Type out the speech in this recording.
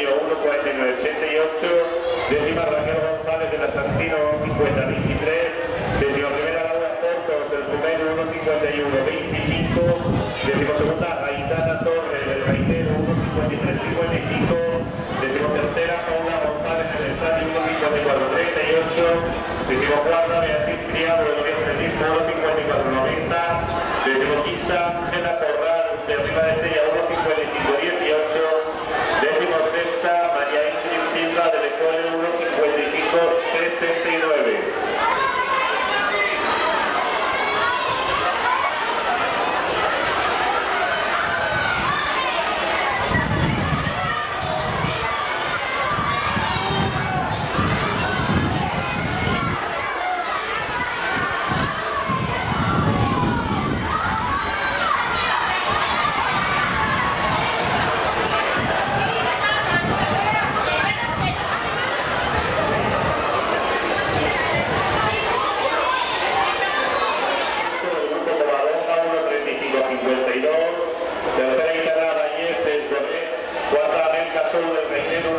Antonio 1.49.88, décima Raquel González de la Santino 1.50.23, décima primera Laura Portos del Primero 1.51.25, décima segunda Aitana Torres del Gaitero 1.53.55, décima tercera Paula González del Estadio 1.54.38, décima cuarta Beatriz Criado del Oriente del Disco 1.54.90, décima quinta Ángela Corral de Arriba de Estella 1.55.18, décimo sexta María Ingrid Silva del Ecole 1.55.69. Tercera Itana Bañez del Corret, cuarta América Sol del Reinero